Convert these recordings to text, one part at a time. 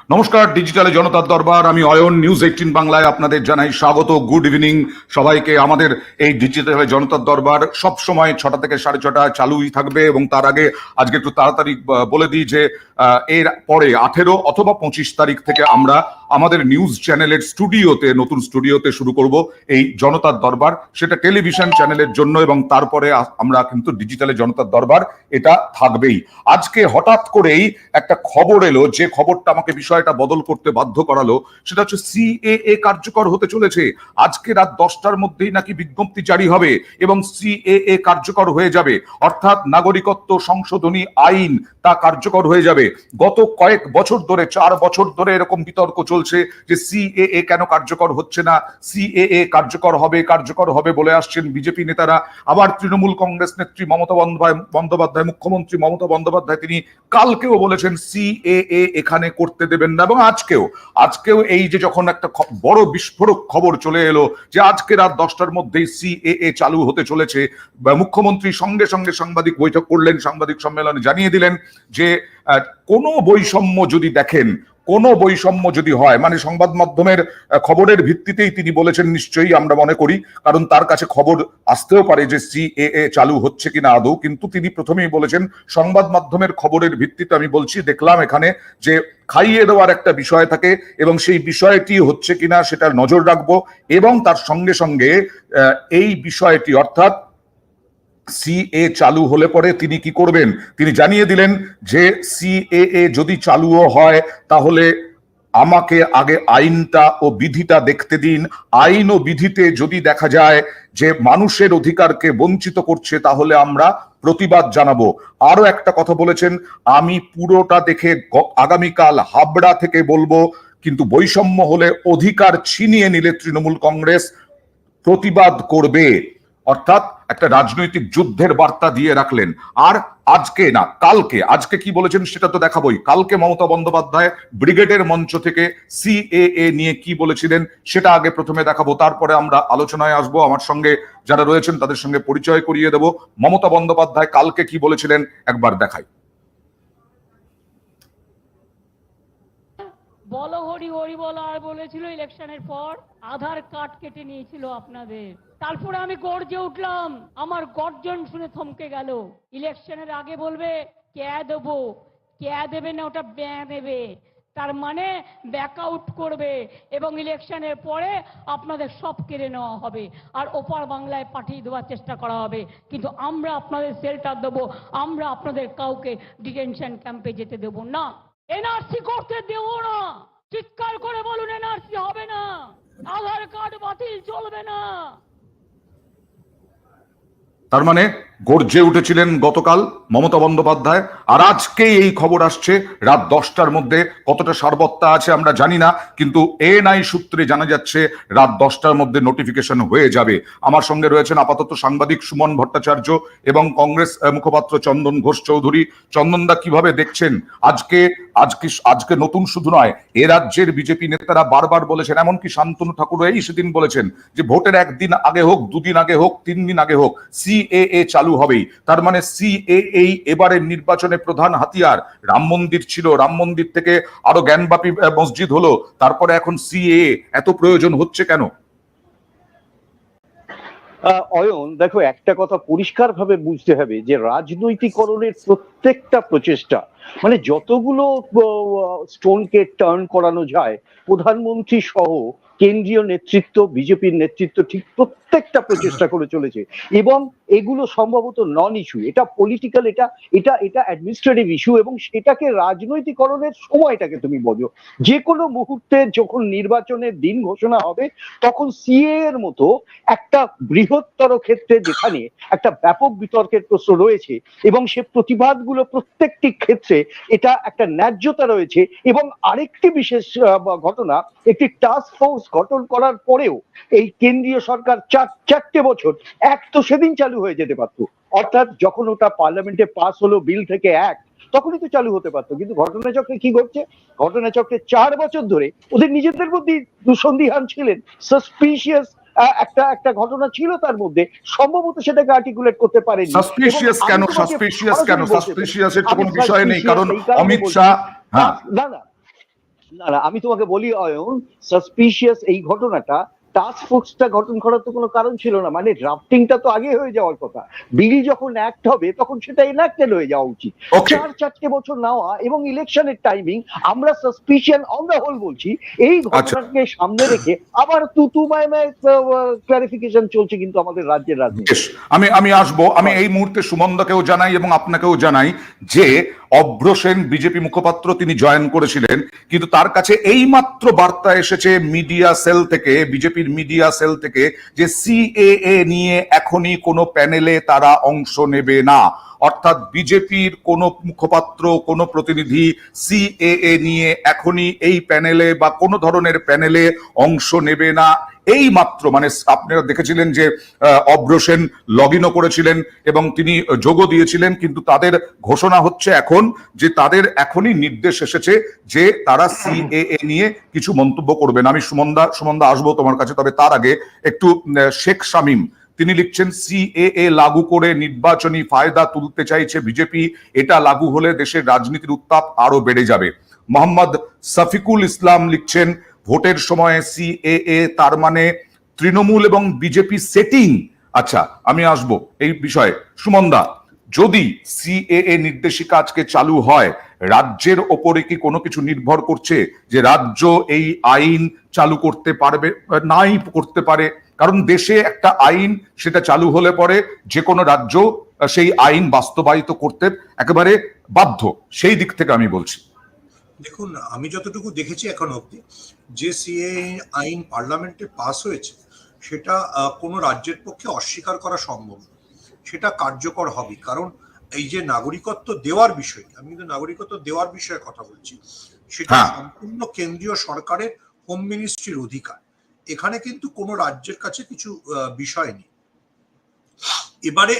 নমস্কার, ডিজিটালে জনতার দরবার। আমি অয়ন, নিউজ 18 বাংলায় আপনাদের জানাই স্বাগত। গুড ইভিনিং সবাইকে। আমাদের এই ডিজিটালে জনতার দরবার সব সময় 6টা থেকে 6:30 চালুই থাকবে, এবং তার আগে আজকে একটু তাড়াতাড়ি বলে দিই যে এর পরে 18 অথবা 25 তারিখ থেকে আমরা আমাদের নিউজ চ্যানেলের স্টুডিওতে, নতুন স্টুডিওতে শুরু করব এই জনতার দরবার। সেটা টেলিভিশন চ্যানেলের জন্য, এবং তারপরে আমরা কিন্তু ডিজিটালে জনতার দরবার এটা থাকবেই। আজকে হঠাৎ করেই একটা খবর এলো, যে খবরটা আমাকে বিষয়টা বদল করতে বাধ্য করালো। সেটা হচ্ছে সিএএ কার্যকর হতে চলেছে। আজকে রাত 10টার মধ্যেই নাকি বিজ্ঞপ্তি জারি হবে এবং সিএএ কার্যকর হয়ে যাবে, অর্থাৎ নাগরিকত্ব সংশোধনী আইন তা কার্যকর হয়ে যাবে। গত কয়েক বছর ধরে, 4 বছর ধরে এরকম বিতর্ক চলছে যে সিএএ কেন কার্যকর হচ্ছে না। সিএএ কার্যকর হবে বলে আসছেন বিজেপি নেতারা। আবার তৃণমূল কংগ্রেস নেত্রী মমতা বন্দ্যোপাধ্যায়, মুখ্যমন্ত্রী মমতা বন্দ্যোপাধ্যায়, তিনি কালকেও বলেছেন সিএএ এখানে করতে দেবেন না। এবং আজকেও এই যে যখন একটা বড় বিস্ফোরক খবর চলে এলো যে আজকে রাত 10টার মধ্যেই সিএএ চালু হতে চলেছে, মুখ্যমন্ত্রী সঙ্গে সঙ্গে সাংবাদিক বৈঠক করলেন, সাংবাদিক সম্মেলনে জানিয়ে দিলেন যে কোনো বৈষম্য যদি দেখেন, কোনো বৈষম্য যদি হয়, মানে সংবাদ মাধ্যমের খবরের ভিত্তিতেই তিনি বলেছেন নিশ্চয়ই আমরা মনে করি, কারণ তার কাছে খবর আসতেও পারে যে সিএএ চালু হচ্ছে কিনা আদৌ, কিন্তু তিনি প্রথমেই বলেছেন সংবাদ মাধ্যমের খবরের ভিত্তিতে আমি বলছি, দেখলাম এখানে যে খাইয়ে দেওয়ার একটা বিষয় থাকে এবং সেই বিষয়টি হচ্ছে কিনা সেটার নজর রাখবো। এবং তার সঙ্গে সঙ্গে এই বিষয়টি, অর্থাৎ সিএ চালু হলে পরে তিনি কি করবেন তিনি জানিয়ে দিলেন যে সিএএ যদি চালুও হয় তাহলে আমাকে আগে আইনটা ও বিধিটা দেখতে দিন। আইন ও বিধিতে যদি দেখা যায় যে মানুষের অধিকারকে বঞ্চিত করছে তাহলে আমরা প্রতিবাদ জানাবো। আরো একটা কথা বলেছেন, আমি পুরোটা দেখে আগামীকাল হাবড়া থেকে বলবো, কিন্তু বৈষম্য হলে, অধিকার ছিনিয়ে নিলে তৃণমূল কংগ্রেস প্রতিবাদ করবে। অর্থাৎ একটা রাজনৈতিক যুদ্ধের বার্তা দিয়ে রাখলেন। আর আজকে না কালকে, আজকে কি বলেছেন সেটা তো দেখাবোই। কালকে মমতা বন্দ্যোপাধ্যায় ব্রিগেডের মঞ্চ থেকে সিএএ নিয়ে কি বলেছিলেন সেটা আগে প্রথমে দেখাবো, তারপরে আমরা আলোচনায় আসবো। আমার সঙ্গে যারা রয়েছেন তাদের সঙ্গে পরিচয় করিয়ে দেব। মমতা বন্দ্যোপাধ্যায় কালকে কি বলেছিলেন একবার দেখাই। বলো হরি হরি বলো আর বলেছিল ইলেকশনের পর আধার কার্ড কেটে নিয়েছিল আপনাদের। তারপরে আমি গর্জে উঠলাম, আমার গর্জন শুনে থমকে গেল। ইলেকশনের আগে বলবে কে দেবো, কে দেবে না, ওটা ব্যাঁ দেবে, তার মানে ব্যাক আউট করবে এবং ইলেকশনের পরে আপনাদের সব কেড়ে নেওয়া হবে আর ওপার বাংলায় পাঠিয়ে দেওয়ার চেষ্টা করা হবে। কিন্তু আমরা আপনাদের শেল্টার দেবো, আমরা আপনাদের কাউকে ডিটেনশন ক্যাম্পে যেতে দেবো না, এনআরসি করতে দেবো না। চিৎকার করে বলুন, এনআরসি হবে না, আধার কার্ড বাতিল চলবে না। তার মানে গর্জে উঠেছিলেন গতকাল মমতা বন্দ্যোপাধ্যায়, আর আজকেই এই খবর আসছে রাত 10টার মধ্যে। কতটা সারবত্তা আছে আমরা জানি না, কিন্তু এএনআই সূত্রে জানা যাচ্ছে রাত 10টার মধ্যে নোটিফিকেশন হয়ে যাবে। আমার সঙ্গে রয়েছেন আপাতত সাংবাদিক সুমন ভট্টাচার্য এবং কংগ্রেস মুখপাত্র চন্দন ঘোষ চৌধুরী। চন্দনদা, কিভাবে দেখছেন আজকে আজকে নতুন শুধু নয়, এ রাজ্যের বিজেপি নেতারা বারবার বলেছেন, এমনকি শান্তনু ঠাকুর এই সেদিন বলেছেন যে ভোটের একদিন আগে হোক, 2 দিন আগে হোক, 3 দিন আগে হোক, সিএএ চালু হবেই। তার মানে সিএএ এবারের নির্বাচনে প্রধান হাতিয়ার। রাম মন্দির ছিল, রাম মন্দির থেকে আরো জ্ঞানবাপী মসজিদ হলো, তারপরে এখন সিএএ এত প্রয়োজন হচ্ছে কেন? অয়ন, দেখো, একটা কথা পরিষ্কার ভাবে বুঝতে হবে যে রাজনৈতিকরণের প্রত্যেকটা প্রচেষ্টা, মানে যতগুলো স্টোনকে টার্ন করানো যায়, প্রধানমন্ত্রী সহ কেন্দ্রীয় নেতৃত্ব, বিজেপির নেতৃত্ব ঠিক প্রত্যেকটা প্রচেষ্টা করে চলেছে এবং এগুলো সম্ভবত নন ইস্যু, এটা পলিটিক্যাল, এটা এটা এটা অ্যাডমিনিস্ট্রেটিভ ইস্যু এবং সেটাকে রাজনৈতিকরণের সময়টাকে তুমি বোঝো। যে কোনো মুহূর্তে যখন নির্বাচনের দিন ঘোষণা হবে তখন সিএ এর মতো একটা বৃহত্তর ক্ষেত্রে যেখানে একটা ব্যাপক বিতর্কের প্রশ্ন রয়েছে এবং সে প্রতিবাদগুলো প্রত্যেকটি ক্ষেত্রে এটা একটা ন্যায্যতা রয়েছে। এবং আরেকটি বিশেষ ঘটনা, একটি টাস্ক ফোর্স গঠন করার পরেও এই কেন্দ্রীয় সরকার 4টে বছর এক তো সেদিন চালু হয়ে যেতে পারতো, অর্থাৎ যখন ওটা পার্লামেন্টে পাস হলো বিল থেকে এক, তখনই তো চালু হতে পারতো। কিন্তু ঘটনাচক্রে কি ঘটছে, ঘটনাচক্রে 4 বছর ধরে ওদের নিজেদের মধ্যে সন্দিহান ছিলেন, সাসপিশিয়াস একটা ঘটনা ছিল তার মধ্যে, সম্ভবত সেটাকে আর্টিকুলেট করতে পারেনি। সাসপিশিয়াস কেন? সাসপিশিয়াস কেন? সাসপিশিয়াস এর কোনো বিষয় নেই, কারণ অমিত শাহ, না না না না, আমি তোমাকে বলি অয়ন, সাসপিশিয়াস এই ঘটনাটা টাস্ক ফোর্সটা গঠন করার তো কোনো কারণ ছিল না। মানে ড্রাফটিংটা তো আগে হয়ে যাওয়ার কথা, বিল যখন অ্যাক্ট হবে তখন সেটা এনাক্টেড হয়ে যাওয়া উচিত। ওকে, 4 বছর নেওয়া এবং ইলেকশনের টাইমিং, আমরা সাসপিশন অন দ্য হোল বলছি, এই আচ্ছা। ঘটনাকে সামনে রেখে আবার তু মায় ক্লারিফিকেশন চলছে কিন্তু আমাদের রাজ্যের রাজনীতি। বেশ, আমি আমি আসবো। আমি এই মুহূর্তে সুমনদাকেও জানাই এবং আপনাকেও জানাই যে অভ্র সেন বিজেপি মুখপাত্র, তিনি জয়েন করেছিলেন, কিন্তু তার কাছে এই মাত্র বার্তা এসেছে মিডিয়া সেল থেকে, বিজেপির মিডিয়া সেল থেকে, যে সিএএ নিয়ে এখনই কোনো প্যানেলে তারা অংশ নেবে না। অর্থাৎ বিজেপির কোন মুখপাত্র, কোন প্রতিনিধি সিএএ নিয়ে এখনই এই প্যানেলে বা কোন ধরনের প্যানেলে অংশ নেবে না। এই মাত্র, মানে আপনারা দেখেছিলেন যে অভ্র সেন লগ ইনও করেছিলেন এবং তিনি যোগও দিয়েছিলেন, কিন্তু তাদের ঘোষণা হচ্ছে এখন যে তাদের এখনই নির্দেশ এসেছে যে তারা সিএএ নিয়ে কিছু মন্তব্য করবেন। আমি সুমনদা আসবো তোমার কাছে, তবে তার আগে একটু শেখ শামীম, তিনি লিখছেন সিএএ লাগু করে নির্বাচনী ফায়দা তুলতে চাইছে বিজেপি, এটা লাগু হলে দেশের রাজনীতির উত্তাপ আরো বেড়ে যাবে। মোহাম্মদ সফিকুল ইসলাম লিখছেন ভোটের সময় সিএএ তার মানে তৃণমূল এবং বিজেপি সেটিং। আচ্ছা, আমি আসবো এই বিষয়ে। সুমনদা, যদি সিএএ নির্দেশিকা আজকে চালু হয়, রাজ্যের ওপরে কি কোনো কিছু নির্ভর করছে যে রাজ্য এই আইন চালু করতে পারবে, নাই করতে পারে? কারণ দেশে একটা আইন, সেটা চালু হলে পরে যে কোনো রাজ্য সেই আইন বাস্তবায়িত করতে একেবারে বাধ্য, সেই দিক থেকে আমি বলছি। দেখুন, আমি যতটুকু দেখেছি এখন অবধি, যে সিএ আইন পার্লামেন্টে পাস হয়েছে সেটা কোনো রাজ্যের পক্ষে অস্বীকার করা সম্ভব না, সেটা কার্যকর হবে। কারণ এই যে নাগরিকত্ব দেওয়ার বিষয়, আমি কিন্তু নাগরিকত্ব দেওয়ার বিষয়ে কথা বলছি, সেটা সম্পূর্ণ কেন্দ্রীয় সরকারের হোম মিনিস্ট্রির অধিকার। এখানে কিন্তু কোনো রাজ্যের কাছে কিছু বিষয় নেই। এবারে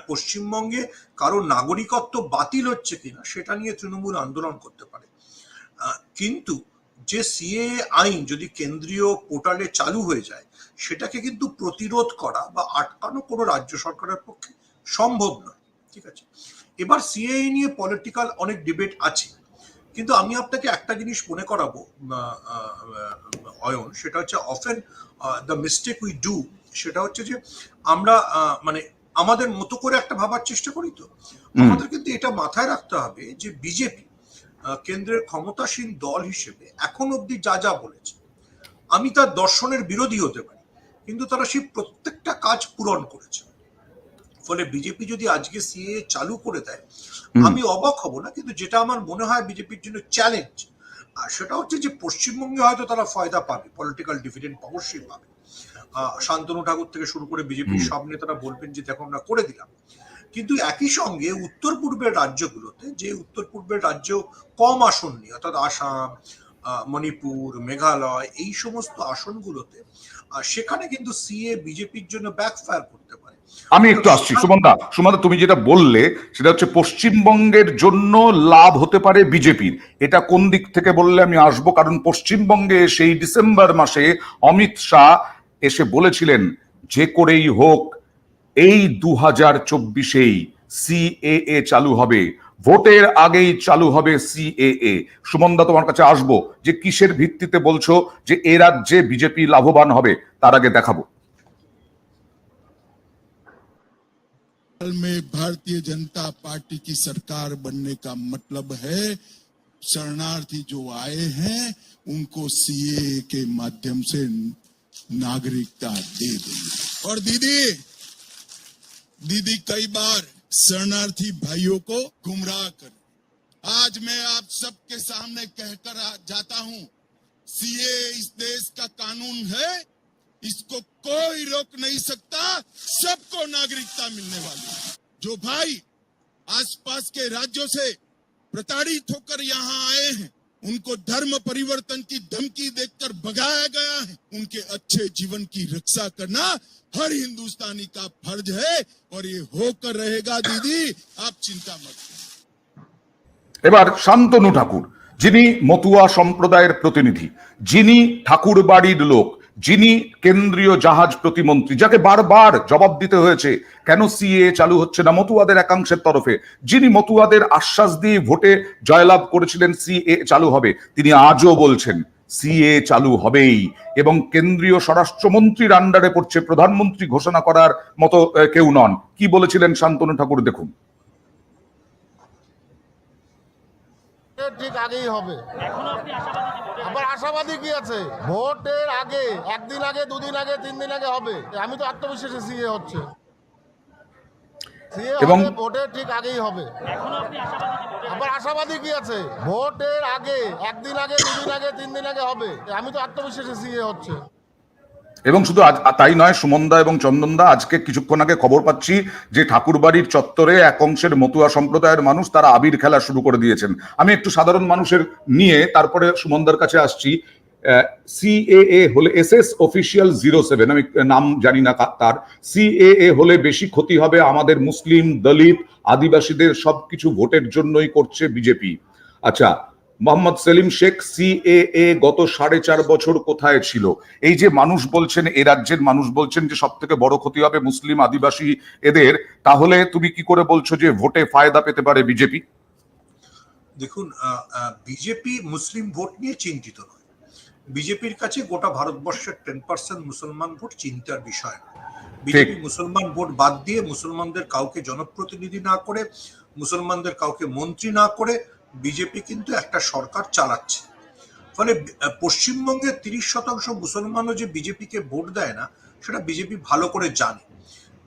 পশ্চিমবঙ্গে কারো নাগরিকত্ব বাতিল হচ্ছে কিনা সেটা নিয়ে তৃণমূল আন্দোলন করতে পারে, কিন্তু যে সিএ আইন যদি কেন্দ্রীয় পোর্টালে চালু হয়ে যায়, সেটাকে কিন্তু প্রতিরোধ করা বা আটকানো কোনো রাজ্য সরকারের পক্ষে সম্ভব নয়। ঠিক আছে, এবার সিএ নিয়ে পলিটিক্যাল অনেক ডিবেট আছে, কিন্তু আমি আপনাকে একটা জিনিস মনে করাবো অয়ন, সেটা হচ্ছে often the mistake we do, সেটা হচ্ছে যে আমরা মানে আমাদের মতো করে একটা ভাবার চেষ্টা করি। তো আমাদের কিন্তু এটা মাথায় রাখতে হবে যে বিজেপি কেন্দ্রের ক্ষমতাসীন দল হিসেবে এখন অব্দি যা যা বলেছে, আমি তার দর্শনের বিরোধী হতে পারি, কিন্তু তারা সেই প্রত্যেকটা কাজ পূরণ করেছে। ফলে বিজেপি যদি আজকে সিএ চালু করে দেয়, আমি অবাক হব না। কিন্তু যেটা আমার মনে হয় বিজেপির জন্য চ্যালেঞ্জ, আর সেটা হচ্ছে যে পশ্চিমবঙ্গে হয়তো তারা ফায়দা পাবে, পলিটিক্যাল ডিভিডেন্ড অবশ্যই পাবে। শান্তনু ঠাকুর থেকে শুরু করে বিজেপির সব নেতারা বলবেন যে দেখো আমরা করে দিলাম, কিন্তু একই সঙ্গে উত্তর পূর্বের রাজ্যগুলোতে, যে উত্তর পূর্বের রাজ্য কম আসন নিয়ে, অর্থাৎ আসাম, মণিপুর, মেঘালয়, এই সমস্ত আসনগুলোতে, সেখানে কিন্তু সিএ বিজেপির জন্য ব্যাকফায়ার করতে পারে। আমি একটু আসছি সুমনদা, তুমি যেটা বললে সেটা হচ্ছে পশ্চিমবঙ্গের জন্য লাভ হতে পারে বিজেপির, এটা কোন দিক থেকে বললে আমি আসবো। কারণ পশ্চিমবঙ্গে সেই ডিসেম্বর মাসে অমিত শাহ এসে বলেছিলেন যে করেই হোক এই 2024-এই সিএএ চালু হবে, ভোটের আগেই চালু হবে সিএএ। সুমনদা, তোমার কাছে আসবো যে কিসের ভিত্তিতে বলছো যে এ রাজ্যে বিজেপি লাভবান হবে, তার আগে দেখাবো। में भारतीय जनता पार्टी की सरकार बनने का मतलब है शरणार्थी जो आए हैं उनको सीए के माध्यम से नागरिकता दे देंगे। और दीदी कई बार शरणार्थी भाइयों को गुमराह कर, आज मैं आप सबके सामने कहकर जाता हूं, सीए इस देश का कानून है, इसको कोई रोक नहीं सकता, सबको नागरिकता मिलने वाली है। जो भाई आसपास के राज्यों से प्रताड़ित होकर यहाँ आए हैं, उनको धर्म परिवर्तन की धमकी देकर भगाया गया है, उनके अच्छे जीवन की रक्षा करना हर हिंदुस्तानी का फर्ज है और ये होकर रहेगा। दीदी आप चिंता मत करें। এবার শান্তনু ঠাকুর, যিনি মতুয়া সম্প্রদায়ের প্রতিনিধি, যিনি ঠাকুর বাড়ির লোক, যিনি কেন্দ্রীয় জাহাজ প্রতিমন্ত্রী, যাকে বারবার জবাব দিতে হয়েছে কেন সিএ চালু হচ্ছে না মতুয়াদের একাংশের তরফে, যিনি মতুয়াদের আশ্বাস দিয়ে ভোটে জয়লাভ করেছিলেন সিএ চালু হবে, তিনি আজও বলছেন সিএ চালু হবেই, এবং কেন্দ্রীয় স্বরাষ্ট্রমন্ত্রীর আন্ডারে পড়ছে, প্রধানমন্ত্রী ঘোষণা করার মতো কেউ নন। কি বলেছিলেন শান্তনু ঠাকুর, দেখুন। ঠিক আগেই হবে। আবার আশাবাদী কি আছে? ভোটের আগে, একদিন আগে, দুদিন আগে, 3 দিন আগে হবে। আমি তো আত্মবিশ্বাসী সিএ হচ্ছে, এবং ভোটের ঠিক আগেই হবে। আবার আশাবাদী কি আছে? ভোটের আগে, একদিন আগে, দুদিন আগে, 3 দিন আগে হবে। আমি তো আত্মবিশ্বাসী সিএ হচ্ছে। এবং শুধু তাই নয়, সুমনদা এবং চন্দনদা, আজকে কিছুক্ষণ আগে খবর পাচ্ছি যে ঠাকুরবাড়ির চত্বরে এক অংশের মতুয়া সম্প্রদায়ের মানুষ তারা আবির খেলা শুরু করে দিয়েছেন। আমি একটু সাধারণ মানুষের নিয়ে তারপরে সুমনদার কাছে আসছি। সিএএ হলে এসএস অফিসিয়াল 07, আমি নাম জানি না তার, সিএএ হলে বেশি ক্ষতি হবে আমাদের মুসলিম, দলিত, আদিবাসীদের, সবকিছু ভোটের জন্যই করছে বিজেপি। আচ্ছা, মোহাম্মদ সেলিম শেখ, সিএএ গত 4.5 বছর কোথায় ছিল? এই যে মানুষ বলছেন, এ রাজ্যের মানুষ বলছেন যে সব থেকে বড় ক্ষতি হবে মুসলিম, আদিবাসী এদের, তাহলে তুমি কি করে বলছো যে ভোটে ফায়দা পেতে পারে বিজেপি? দেখুন, বিজেপি মুসলিম ভোট নিয়ে চিন্তিত নয়। বিজেপির কাছে গোটা ভারতবর্ষের 10% মুসলমান ভোট চিন্তার বিষয় নয়। বিজেপি মুসলমান ভোট বাদ দিয়ে, মুসলমানদের কাউকে জনপ্রতিনিধি না করে, মুসলমানদের কাউকে মন্ত্রী না করে বিজেপি কিন্তু একটা সরকার চালাচ্ছে। ফলে পশ্চিমবঙ্গের 30% মুসলমানও যে বিজেপিকে ভোট দেয় না, সেটা বিজেপি ভালো করে জানে।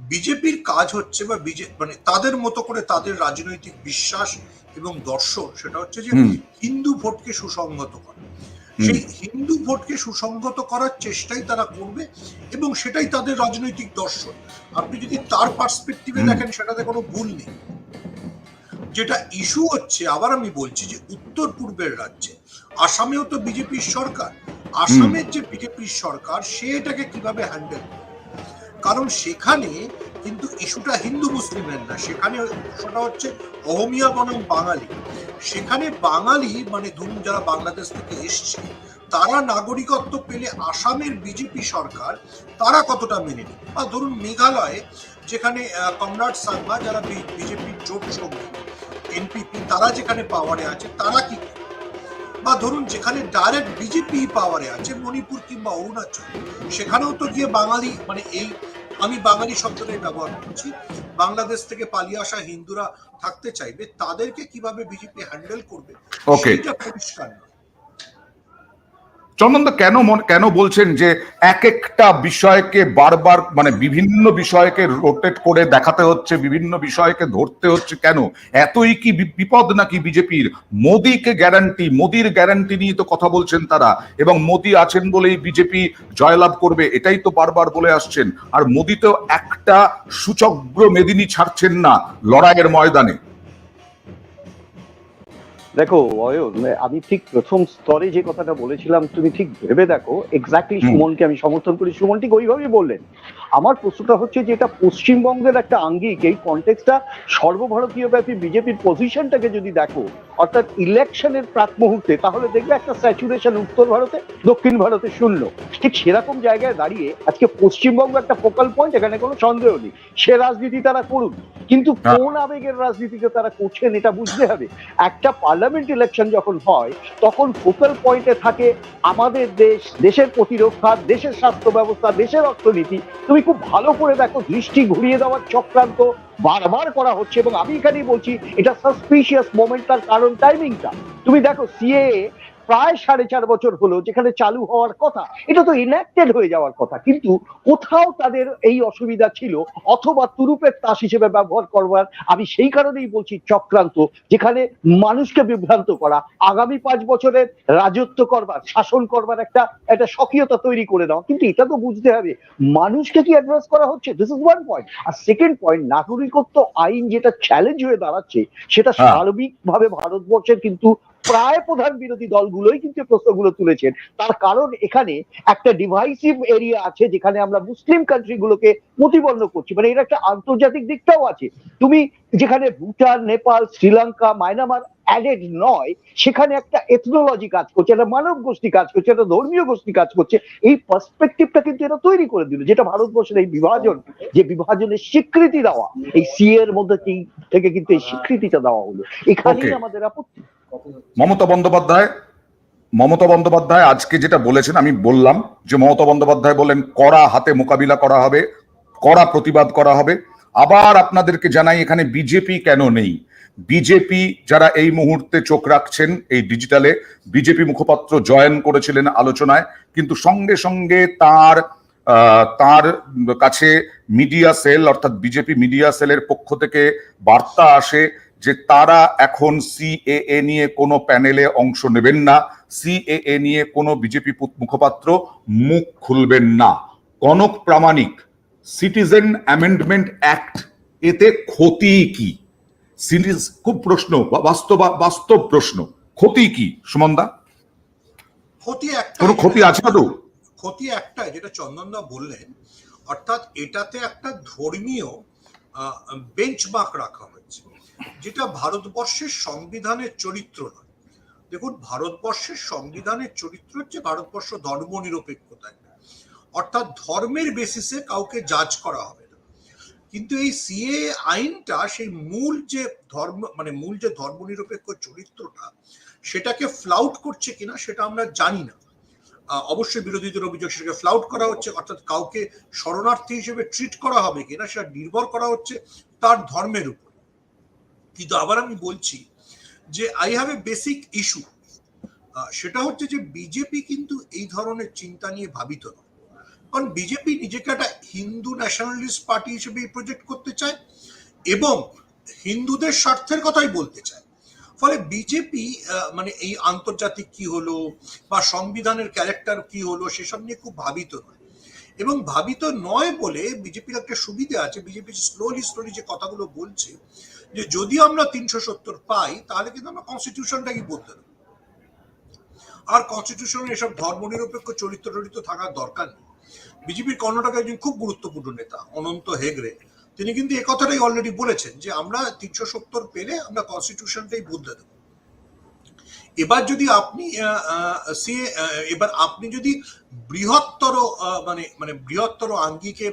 বিজেপির কাজ হচ্ছে, বা মানে তাদের মতো করে তাদের রাজনৈতিক বিশ্বাস এবং দর্শন, সেটা হচ্ছে যে হিন্দু ভোটকে সুসংহত করা। সেই হিন্দু ভোটকে সুসংহত করার চেষ্টাই তারা করবে, এবং সেটাই তাদের রাজনৈতিক দর্শন। আপনি যদি তার পার্সপেক্টিভে দেখেন, সেটাতে কোনো ভুল নেই। যেটা ইস্যু হচ্ছে, আবার আমি বলছি, যে উত্তর পূর্বের রাজ্যে, আসামেও তো বিজেপির সরকার, আসামের যে বিজেপির সরকার, সে এটাকে কিভাবে হ্যান্ডেল করে। কারণ সেখানে কিন্তু ইস্যুটা হিন্দু মুসলিমের না, সেখানে ইস্যুটা হচ্ছে অহমিয়া বনাম বাঙালি। সেখানে বাঙালি মানে ধরুন যারা বাংলাদেশ থেকে এসছে, তারা নাগরিকত্ব পেলে আসামের বিজেপি সরকার তারা কতটা মেনে নেবে। বা ধরুন মেঘালয়ে, যেখানে কমরেড সাংমা, যারা বিজেপির জোট সঙ্গী এনপিপি, তারা যেখানে পাওয়ারে আছে, তারা কি করে। বা ধরুন যেখানে ডাইরেক্ট বিজেপি পাওয়ারে আছে, মণিপুর কিংবা অরুণাচল, সেখানেও তো গিয়ে বাঙালি, মানে এই আমি বাঙালি শব্দটাই ব্যবহার করছি, বাংলাদেশ থেকে পালিয়ে আসা হিন্দুরা থাকতে চাইবে, তাদেরকে কিভাবে বিজেপি হ্যান্ডেল করবে সেটা পরিষ্কার নয়। চন্দনদা, কেন বলছেন যে এক একটা বিষয়কে বারবার, মানে বিভিন্ন বিষয়কে রোটেট করে দেখাতে হচ্ছে, বিভিন্ন বিষয়কে ধরতে হচ্ছে কেন? এতই কি বিপদ নাকি বিজেপির? মোদিকে গ্যারান্টি, মোদির গ্যারান্টি নিয়ে তো কথা বলছেন তারা, এবং মোদি আছেন বলেই বিজেপি জয়লাভ করবে, এটাই তো বারবার বলে আসছেন। আর মোদি তো একটা সুচগ্র মেদিনী ছাড়ছেন না লড়াইয়ের ময়দানে। দেখো অয়ন, আমি ঠিক প্রথম স্তরে যে কথাটা বলেছিলাম, তুমি ঠিক ভেবে দেখো, এক্স্যাক্টলি সুমনকে আমি সমর্থন করি, সুমন ঠিক ওইভাবেই বললেন। আমার প্রশ্নটা হচ্ছে যে এটা পশ্চিমবঙ্গের একটা আঙ্গিক, এই কনটেক্সটটা সর্বভারতীয় ব্যাপী বিজেপির পজিশনটাকে যদি দেখো, অর্থাৎ ইলেকশনের প্রাক মুহূর্তে, তাহলে দেখবে একটা স্যাচুরেশন উত্তর ভারতে, দক্ষিণ ভারতে শূন্য। ঠিক সেরকম জায়গায় দাঁড়িয়ে আজকে পশ্চিমবঙ্গ একটা ফোকাল পয়েন্ট, এখানে কোনো সন্দেহ নেই। সে রাজনীতি তারা করুন, কিন্তু কোন আবেগের রাজনীতিকে তারা করছেন এটা বুঝতে হবে। একটা পার্লামেন্ট ইলেকশন যখন হয়, তখন ফোকাল পয়েন্টে থাকে আমাদের দেশ, দেশের প্রতিরক্ষা, দেশের স্বাস্থ্য ব্যবস্থা, দেশের অর্থনীতি। তুমি খুব ভালো করে দেখো, দৃষ্টি ঘুরিয়ে দেওয়ার চক্রান্ত বারবার করা হচ্ছে, এবং আমি এখানেই বলছি এটা সাসপিশিয়াস মোমেন্ট, তার কারণ টাইমিংটা। তুমি দেখো, সিএএ প্রায় 4.5 বছর হলো যেখানে চালু হওয়ার কথা, এটা তো ইনঅ্যাক্টেড হয়ে যাওয়ার কথা, কিন্তু কোথাও তাদের এই অসুবিধা ছিল, অথবা তুরুপের তাস হিসেবে ব্যবহার করবার, আমি সেই কারণেই বলছি চক্রান্ত, যেখানে মানুষকে বিভ্রান্ত করা, আগামী 5 বছরের রাজত্ব করবার, শাসন করবার একটা স্বকীয়তা তৈরি করে দেওয়া। কিন্তু এটা তো বুঝতে হবে মানুষকে কি অ্যাড্রেস করা হচ্ছে, দিস ইজ ওয়ান পয়েন্ট। আর সেকেন্ড পয়েন্ট, নাগরিকত্ব আইন যেটা চ্যালেঞ্জ হয়ে দাঁড়াচ্ছে, সেটা সার্বিকভাবে ভারতবর্ষের কিন্তু প্রায় প্রধান বিরোধী দলগুলোই কিন্তু প্রশ্নগুলো তুলেছেন। তার কারণ এখানে একটা ডিভাইসিভ এরিয়া আছে, যেখানে আমরা মুসলিম কান্ট্রি গুলোকে প্রতিবন্ধ করছি, মানে এর একটা আন্তর্জাতিক দিকটাও আছে। তুমি যেখানে ভুটান, নেপাল, শ্রীলঙ্কা, মায়ানমার অ্যাডেড নয়, সেখানে একটা এথনোলজি কাজ করছে, একটা মানব গোষ্ঠী কাজ করছে, একটা ধর্মীয় গোষ্ঠী কাজ করছে। এই পার্সপেক্টিভটা কিন্তু এরা তৈরি করে দিল, যেটা ভারতবর্ষের এই বিভাজন, যে বিভাজনের স্বীকৃতি দেওয়া, এই সিএ এর মধ্যে থেকে কিন্তু এই স্বীকৃতিটা দেওয়া হলো। এখানেই আমাদের আপত্তি। মমতা বন্দ্যোপাধ্যায় আজকে যেটা বলেছেন, আমি বললাম যে মমতা বন্দ্যোপাধ্যায় বলেন কড়া হাতে মোকাবিলা করা হবে, কড়া প্রতিবাদ করা হবে। আবার আপনাদেরকে জানাই এখানে বিজেপি কেন নেই। বিজেপি যারা এই মুহূর্তে চোখ রাখছেন এই ডিজিটালে, বিজেপি মুখপাত্র জয়েন করেছিলেন আলোচনায়, কিন্তু সঙ্গে সঙ্গে তার কাছে মিডিয়া সেল অর্থাৎ বিজেপি মিডিয়া সেলের পক্ষ থেকে বার্তা আসে যে তারা এখন সিএএ নিয়ে কোনো প্যানেলে অংশ নেবেন না, সিএএ নিয়ে কোনো বিজেপি মুখপাত্র মুখ খুলবেন না। কনক প্রামাণিক, সিটিজেন অ্যামেন্ডমেন্ট অ্যাক্ট, এতে ক্ষতি কি? খুব প্রশ্ন, বাস্তব প্রশ্ন, ক্ষতি কি সুমনদা? ক্ষতি একটা, কোনো ক্ষতি আছে না? তো ক্ষতি একটাই, যেটা চন্দনদা বললেন, অর্থাৎ এটাতে একটা ধর্মীয় বেঞ্চমার্ক রাখা হয়েছে, যেটা ভারতবর্ষের সংবিধানের চরিত্র নয়। দেখুন, ভারতবর্ষের সংবিধানের চরিত্র হচ্ছে ভারতবর্ষ ধর্মনিরপেক্ষতা, অর্থাৎ ধর্মের বেসিসে কাউকে জাজ করা হবে না। কিন্তু এই সিএ আইনটা সেই মূল যে ধর্মনিরপেক্ষ চরিত্রটা, সেটাকে ফ্লাউট করছে কিনা সেটা আমরা জানি না। অবশ্যই বিরোধীদের অভিযোগ সেটাকে ফ্লাউট করা হচ্ছে, অর্থাৎ কাউকে শরণার্থী হিসেবে ট্রিট করা হবে কিনা সেটা নির্ভর করা হচ্ছে তার ধর্মের উপর। কিন্তু আবার আমি বলছি যে I have a basic issue, সেটা হচ্ছে যে বিজেপি কিন্তু এই ধরনের চিন্তা নিয়ে ভাবিত নয়। কারণ বিজেপি নিজেকে একটা হিন্দু ন্যাশনালিস্ট পার্টি হিসেবে প্রজেক্ট করতে চায় এবং হিন্দুদের স্বার্থের কথাই বলতে চায়। ফলে বিজেপি এই আন্তর্জাতিক কি হলো বা সংবিধানের ক্যারেক্টার কি হলো সেসব নিয়ে খুব ভাবিত নয়। এবং ভাবিত নয় বলে বিজেপির একটা সুবিধা আছে, বিজেপি স্লোলি যে কথাগুলো বলছে যে যদি আমরা 370 পাই তাহলে কিন্তু আমরা কনস্টিটিউশনটাকে বদলে দেবো, আর কনস্টিটিউশনে এসব ধর্মনিরপেক্ষ চরিত্র থাকার দরকার নেই। বিজেপির কর্ণাটকের একজন খুব গুরুত্বপূর্ণ নেতা অনন্ত হেগড়ে, তিনি কিন্তু এ কথাটাই অলরেডি বলেছেন যে আমরা 370 পেলে আমরা কনস্টিটিউশনটাই বদলে দেব। এবার যদি আপনি যদি বৃহত্তর আঙ্গিকে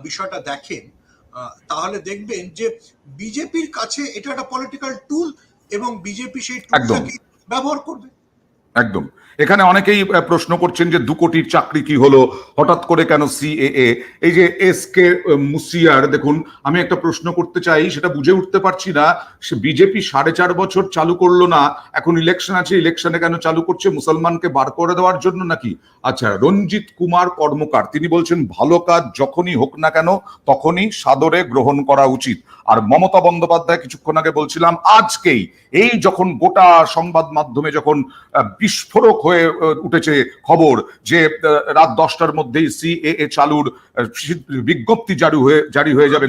বিষয়টা দেখেন, তাহলে দেখবেন যে বিজেপির কাছে এটা একটা পলিটিক্যাল টুল এবং বিজেপি সেই টুলটাকে ব্যবহার করবে। একদম। এখানে অনেকেই প্রশ্ন করছেন যে 2 কোটির চাকরি কি হলো হঠাৎ করে, কেন সিএএ? এই যে এসকে মুসিয়ার, দেখুন আমি একটা প্রশ্ন করতে চাই, সেটা বুঝে উঠতে পারছি না। সে বিজেপি 4.5 বছর চালু করলো না, এখন ইলেকশন আছে, ইলেকশনে কেন চালু করছে? মুসলমানকে বার করে দেওয়ার জন্য নাকি? আচ্ছা, রঞ্জিত কুমার কর্মকার তিনি বলছেন ভালো কাজ যখনই হোক না কেন তখনই সাদরে গ্রহণ করা উচিত। আর মমতা বন্দ্যোপাধ্যায় কিছুক্ষণ আগে বলছিলাম, আজকেই এই যখন গোটা সংবাদ মাধ্যমে যখন বিস্ফোরক হয়ে উঠেছে খবর যে রাত 10টার মধ্যেই সিএএ চালুর বিজ্ঞপ্তি জারি হয়ে যাবে।